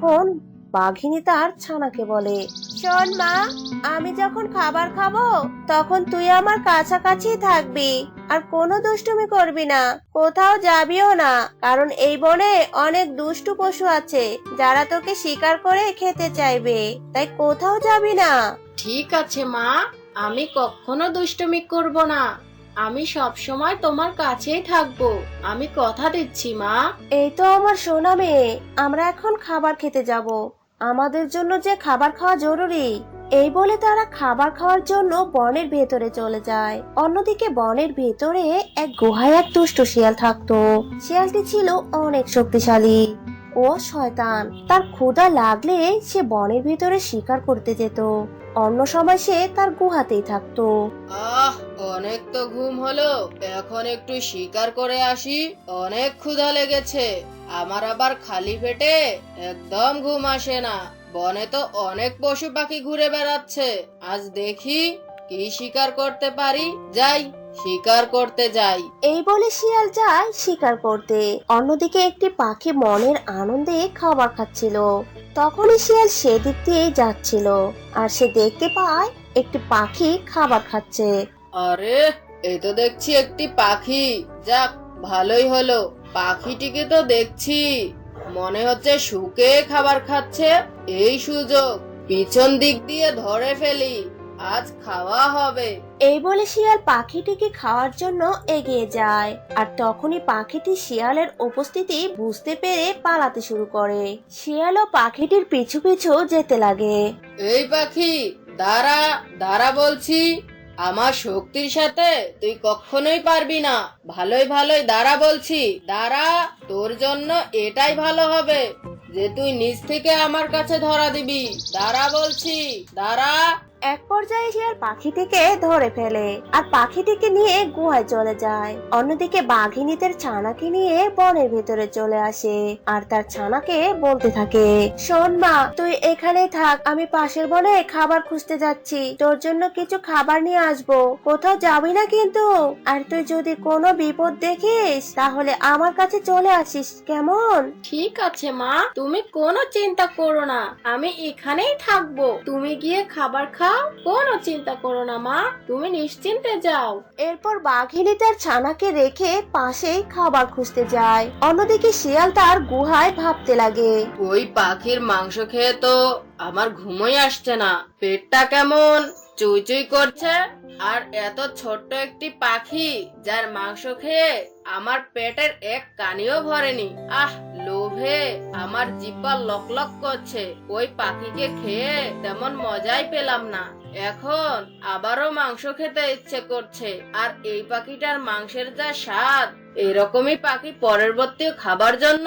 তখন বাঘিনী তার ছানাকে বলে, শোন মা, আমি যখন খাবার খাবো তখন তুই আমার কাছাকাছি থাকবি আর কোনো দুষ্টুমি করবি না, কোথাও যাবিও না। কারণ এই বনে অনেক দুষ্টু পশু আছে যারা তোকে শিকার করে খেতে চাইবে, তাই কোথাও যাবি না। ঠিক আছে মা, আমি কখনো দুষ্টুমি করব না। আমি সব সময় তোমার কাছেই থাকবো, আমি কথা দিচ্ছি মা। এই তো আমার সোনা মেয়ে, আমরা এখন খাবার খেতে যাব। আমাদের জন্য যে খাবার খাওয়া জরুরি। এই বলে তারা খাবার খাওয়ার জন্য বনের ভেতরে চলে যায়। অন্যদিকে বনের ভেতরে এক গুহায় এক দুষ্ট শিয়াল থাকতো। শিয়ালটি ছিল অনেক শক্তিশালী ও শয়তান। তার ক্ষুধা লাগলে সে বনের ভেতরে শিকার করতে যেত, অন্য সময় সে তার গুহাতেই থাকতো। আহ, অনেক তো ঘুম হলো, এখন একটু শিকার করে আসি। অনেক ক্ষুধা লেগেছে আমার, আবার খালি পেটে একদম ঘুম আসে না। বনে তো অনেক পশু পাখি ঘুরে বেড়াচ্ছে, আজ দেখি কি শিকার করতে পারি। যাই, শিকার করতে যাই। এই বলে শিয়াল যায় শিকার করতে। অন্যদিকে একটি পাখি মনের আনন্দে খাবার খাচ্ছিল। তখনই শিয়াল সেদিক দিয়ে যাচ্ছিল আর সে দেখতে পায় একটি পাখি খাবার খাচ্ছে। আরে, এই তো দেখছি একটি পাখি। যাক, ভালোই হলো, পাখিটিকে তো দেখছি মনে হচ্ছে শুকে খাবার খাচ্ছে। এই সুযোগ পিছন দিক দিয়ে ধরে ফেলি, আজ খাওয়া হবে। এই বলে শিয়াল পাখিটিকে খাওয়ার জন্য এগিয়ে যায় আর তখনই পাখিটি শিয়ালের উপস্থিতি বুঝতে পেরে পালাতে শুরু করে। শিয়ালও পাখিটির পিছু পিছু যেতে লাগে। এই পাখি, দাঁড়া দাঁড়া বলছি। আমার শক্তির সাথে তুই কখনোই পারবি না। ভালোই ভালোই দাঁড়া বলছি, দাঁড়া। তোর জন্য এটাই ভালো হবে যে তুই নিজ থেকে আমার কাছে ধরা দিবি। দাঁড়া বলছি, দাঁড়া। এক পর্যায়ে শিয়াল পাখিটিকে ধরে ফেলে আর পাখিটিকে নিয়ে গুহায় চলে যায়। অন্যদিকে বাঘিনী তার ছানাকে নিয়ে বনের ভেতরে চলে আসে আর তার ছানাকে বলতে থাকে, শোন মা, তুই এখানেই থাক, আমি পাশের বনে খাবার খুঁজতে যাচ্ছি, তোর জন্য কিছু খাবার নিয়ে আসবো, কোথাও যাবি না কিন্তু। আর তুই যদি কোনো বিপদ দেখিস তাহলে আমার কাছে চলে আসিস, কেমন? ঠিক আছে মা, তুমি কোনো চিন্তা করো না, আমি এখানেই থাকবো। তুমি গিয়ে খাবার খাও, কোনো চিন্তা করো না মা, তুমি নিশ্চিন্তে যাও। এরপর বাঘিনী তার ছানাকে রেখে পাশেই খাবার খুঁজতে যায়। অন্যদিকে শিয়াল তার গুহায় ভাবতে লাগে, ওই পাখির মাংস খেয়ে তো আমার ঘুমোই আসছে না। পেটটা কেমন চুই চুই করছে, আর এত ছোট্ট একটি পাখি যার মাংস খেয়ে আমার পেটের এক কানিও ভরেনি। আহ, লোভে আমার জিহ্বা লক লক করছে। ওই পাখিকে খেয়ে তেমন মজাই পেলাম না, এখন আবারও মাংস খেতে ইচ্ছে করছে। আর এই পাখিটার মাংসের যা স্বাদ, এরকমই পাখি পরবর্তীও খাবার জন্য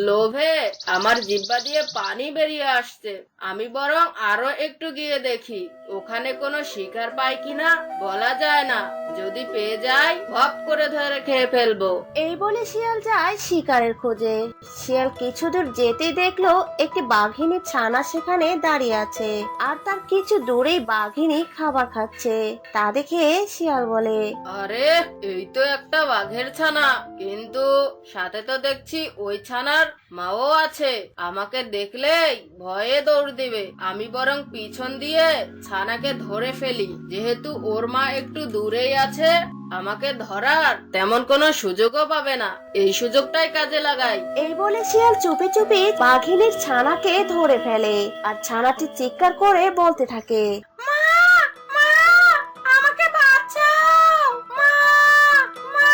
লোভে আমার জিহ্বা দিয়ে পানি বেরিয়ে আসছে। আমি বরং আরো একটু গিয়ে দেখি ওখানে কোনো শিকার পাই কিনা, বলা যায় না, যদি পেয়ে যাই ভপ করে ধরে খেয়ে ফেলবো। এই বলে শিয়াল যায় শিকারের খোঁজে। শিয়াল কিছু দূর যেতেই দেখলো একটি বাঘিনীর ছানা সেখানে দাঁড়িয়ে আছে আর তার কিছু দূরেই বাঘিনী খাবার খাচ্ছে। তা দেখে শিয়াল বলে, আরে, এই তো একটা বাঘের ছানা, কিন্তু সাথে তো দেখছি ওই ছানার মাও আছে। আমাকে দেখলেই ভয়ে দৌড় দিবে। আমি বরং পিছন দিয়ে ছানাকে ধরে ফেলি, যেহেতু ওর মা একটু দূরেই আছে, আমাকে ধরার তেমন কোনো সুযোগও পাবে না। এই সুযোগটাই কাজে লাগাই। এই বলে শিয়াল চুপি চুপি বাঘিনীর ছানাকে ধরে ফেলে আর ছানাটি চিৎকার করে বলতে থাকে, মা, মা, আমাকে বাঁচাও, মা, মা,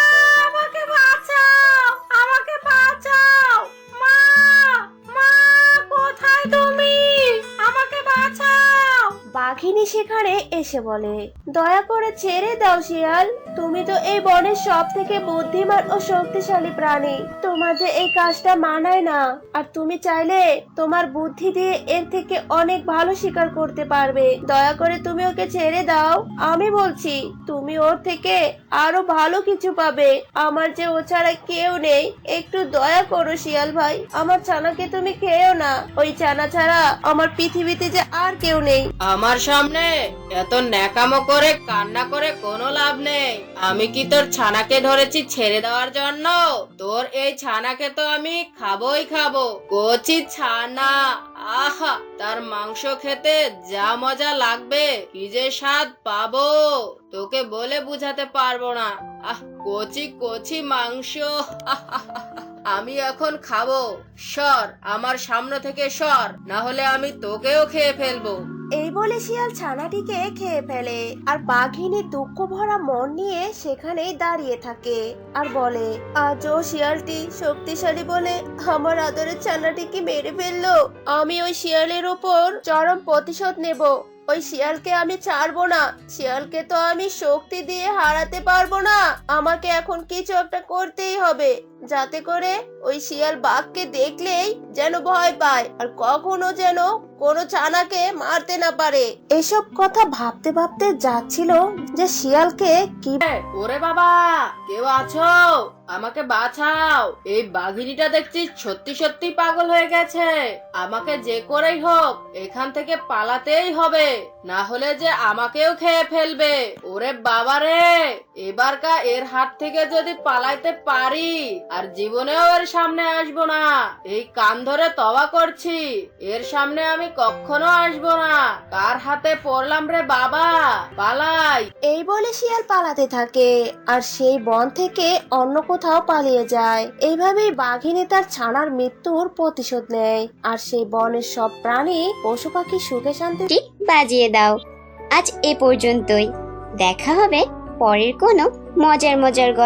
আমাকে বাঁচাও, আমাকে বাঁচাও, মা, মা, কোথায় তুমি, আমাকে বাঁচাও। বাঘিনী সেখানে এসে বলে, দয়া করে ছেড়ে দাও শিয়াল, তুমি তো এই বনের সব থেকে বুদ্ধিমান ও শক্তিশালী প্রাণী, তোমার যে এই কাজটা মানায় না। আর তুমি চাইলে তোমার বুদ্ধি দিয়ে এর থেকে অনেক ভালো শিকার করতে পারবে। দয়া করে তুমি ওকে ছেড়ে দাও, আমি বলছি, তুমি ওর থেকে আরো ভালো কিছু পাবে। আমার যে ও ছাড়া কেউ নেই, একটু দয়া করো শিয়াল ভাই, আমার ছানাকে তুমি খেয়েও না, ওই ছানা ছাড়া আমার পৃথিবীতে যে আর কেউ নেই। আমার সামনে এত ন্যাকামো করে কান্না করে কোনো লাভ নেই। আমি কি তোর ছানাকে ধরেছি ছেড়ে দেওয়ার জন্য? তোর এই ছানাকে তো আমি খাবোই খাবো। কচি ছানা, আহা, তার মাংস খেতে যা মজা লাগবে, কি যে স্বাদ পাবো তোকে বলে বুঝাতে পারবো না। আহ, কচি কচি মাংস, আমি এখন খাবো। সর আমার সামনে থেকে সর, না হলে আমি তোকেও খেয়ে ফেলবো। এই বলে শিয়াল ছানাটিকে খেয়ে ফেলে। আর বাঘিনী দুঃখ ভরা মন নিয়ে সেখানেই দাঁড়িয়ে থাকে আর বলে, আজও শিয়ালটি শক্তিশালী বলে আমার আদরের ছানাটিকে মেরে ফেললো। আমি ওই শিয়ালের উপর চরম প্রতিশোধ নেব। ওই শিয়ালকে আমি ছাড়বো না। শিয়ালকে তো আমি শক্তি দিয়ে হারাতে পারবো না। আমাকে এখন কিছু একটা করতেই হবে, যাতে করে ওই শিয়াল বাঘকে দেখলেই যেন ভয় পায় আর কখনো যেন কোনো ছানাকে মারতে না পারে। এসব কথা ভাবতে ভাবতে যাচ্ছিল যে শিয়ালকে কি। ওরে বাবা, কেউ আছো? আমাকে বাঁচাও। এই বাঘিনীটা দেখছি সত্যি সত্যি পাগল হয়ে গেছে। আমাকে যে করেই হোক এখান থেকে পালাতেই হবে, না হলে যে আমাকেও খেয়ে ফেলবে। ওরে বাবা রে, এবারকা এর হাত থেকে যদি পালাইতে পারি আর জীবনেও এর সামনে আসবো না। এই কান ধরে তওবা করছি, এর সামনে আমি কখনো আসবো না। কার হাতে পড়লাম রে বাবা, পালাই। এই বলে শিয়াল পালাতে থাকে আর সেই বন থেকে অন্য কোথাও পালিয়ে যায়। এইভাবেই বাঘিনী তার ছানার মৃত্যুর প্রতিশোধ নেয় আর সেই বনের সব প্রাণী পশু পাখি সুখে শান্তি বাজিয়ে দাও। আজ এ পর্যন্তই। দেখা হবে পরের কোনো মজার গল্প।